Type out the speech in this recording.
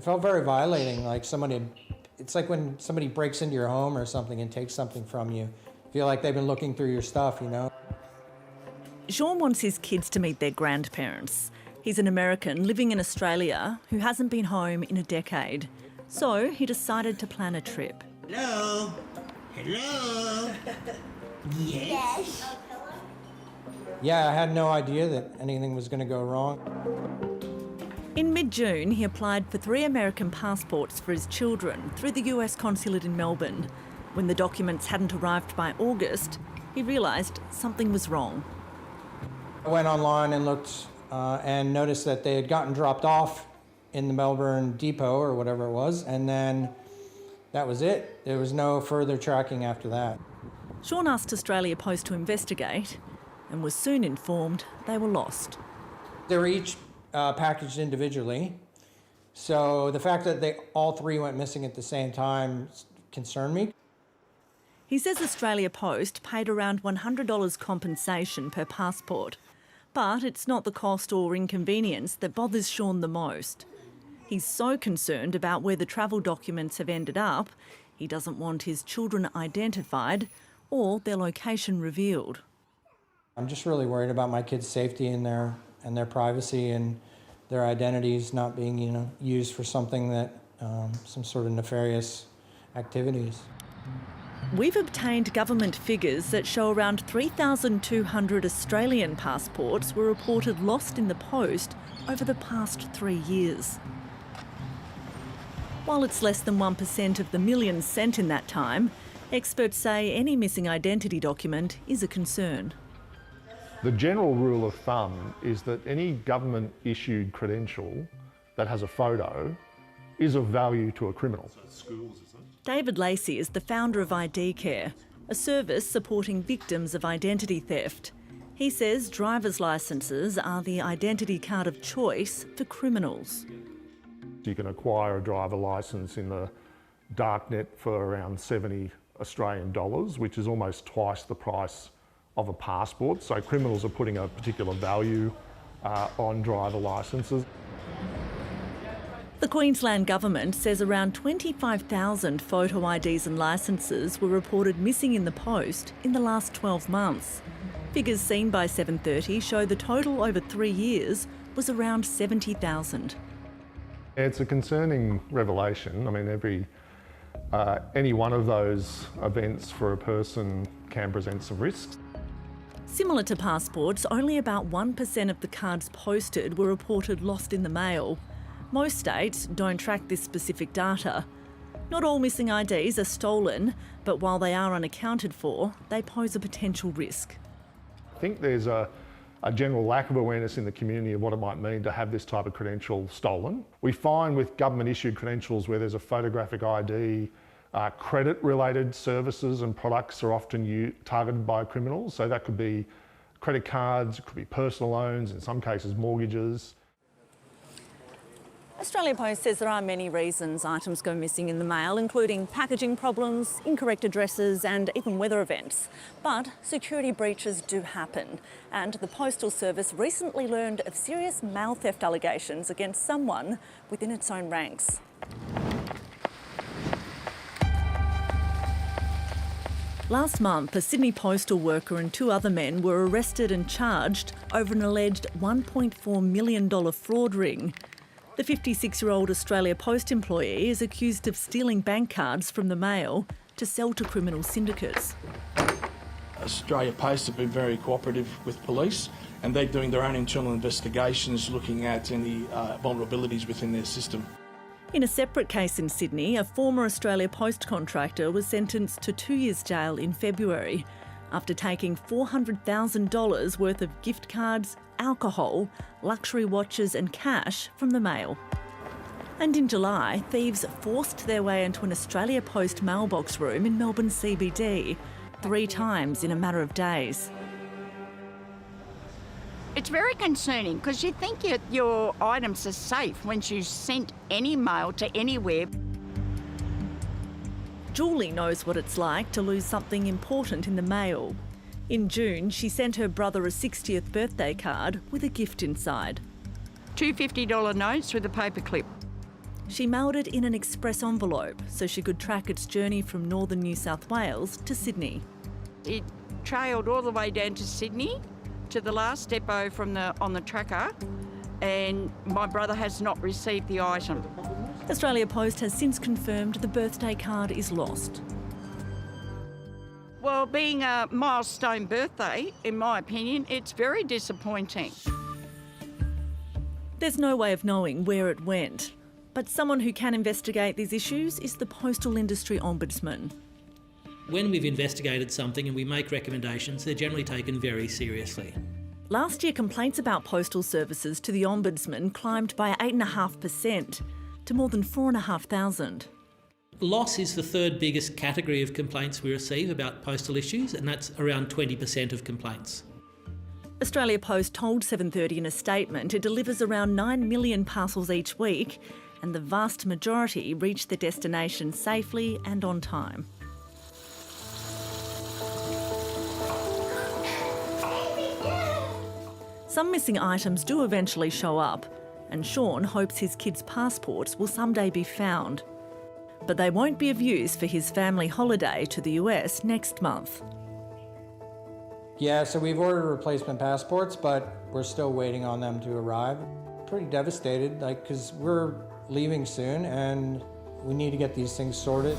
It felt very violating, like it's like when somebody breaks into your home or something and takes something from you. You feel like they've been looking through your stuff, you know? Sean wants his kids to meet their grandparents. He's an American living in Australia who hasn't been home in a decade. So he decided to plan a trip. Hello? Hello? Yes? Yeah, I had no idea that anything was going to go wrong. In mid-June, he applied for 3 American passports for his children through the US consulate in Melbourne. When the documents hadn't arrived by August, he realised something was wrong. I went online and looked and noticed that they had gotten dropped off in the Melbourne depot or whatever it was, and then that was it. There was no further tracking after that. Sean asked Australia Post to investigate and was soon informed they were lost. They were each packaged individually, so the fact that they all 3 went missing at the same time concerned me. He says Australia Post paid around $100 compensation per passport, but it's not the cost or inconvenience that bothers Sean the most. He's so concerned about where the travel documents have ended up, he doesn't want his children identified or their location revealed. I'm just really worried about my kids' safety and their privacy and their identities not being, used for something that, some sort of nefarious activities. We've obtained government figures that show around 3,200 Australian passports were reported lost in the post over the past 3 years. While it's less than 1% of the millions sent in that time, experts say any missing identity document is a concern. The general rule of thumb is that any government-issued credential that has a photo is of value to a criminal. David Lacey is the founder of ID Care, a service supporting victims of identity theft. He says driver's licences are the identity card of choice for criminals. You can acquire a driver licence in the darknet for around $70 Australian, which is almost twice the price of a passport. So criminals are putting a particular value on driver licences. The Queensland Government says around 25,000 photo IDs and licences were reported missing in the post in the last 12 months. Figures seen by 7:30 show the total over 3 years was around 70,000. It's a concerning revelation. I mean, any one of those events for a person can present some risks. Similar to passports, only about 1% of the cards posted were reported lost in the mail. Most states don't track this specific data. Not all missing IDs are stolen, but while they are unaccounted for, they pose a potential risk. I think there's a general lack of awareness in the community of what it might mean to have this type of credential stolen. We find with government-issued credentials where there's a photographic ID, credit-related services and products are often targeted by criminals. So that could be credit cards, it could be personal loans, in some cases mortgages. Australia Post says there are many reasons items go missing in the mail, including packaging problems, incorrect addresses and even weather events. But security breaches do happen, and the Postal Service recently learned of serious mail theft allegations against someone within its own ranks. Last month, a Sydney postal worker and 2 other men were arrested and charged over an alleged $1.4 million fraud ring. The 56-year-old Australia Post employee is accused of stealing bank cards from the mail to sell to criminal syndicates. Australia Post have been very cooperative with police, and they're doing their own internal investigations looking at any vulnerabilities within their system. In a separate case in Sydney, a former Australia Post contractor was sentenced to 2 years jail in February after taking $400,000 worth of gift cards, alcohol, luxury watches and cash from the mail. And in July, thieves forced their way into an Australia Post mailbox room in Melbourne CBD 3 times in a matter of days. It's very concerning because you think your items are safe once you sent any mail to anywhere. Julie knows what it's like to lose something important in the mail. In June, she sent her brother a 60th birthday card with a gift inside. 2 $50 notes with a paperclip. She mailed it in an express envelope so she could track its journey from northern New South Wales to Sydney. It trailed all the way down to Sydney to the last depot on the tracker, and my brother has not received the item. Australia Post has since confirmed the birthday card is lost. Well, being a milestone birthday, in my opinion, it's very disappointing. There's no way of knowing where it went, but someone who can investigate these issues is the Postal Industry Ombudsman. When we've investigated something and we make recommendations, they're generally taken very seriously. Last year, complaints about postal services to the Ombudsman climbed by 8.5% to more than 4,500. Loss is the third biggest category of complaints we receive about postal issues, and that's around 20% of complaints. Australia Post told 7:30 in a statement it delivers around 9 million parcels each week, and the vast majority reach their destination safely and on time. Some missing items do eventually show up, and Sean hopes his kids' passports will someday be found. But they won't be of use for his family holiday to the US next month. Yeah, so we've ordered replacement passports, but we're still waiting on them to arrive. Pretty devastated, because we're leaving soon and we need to get these things sorted.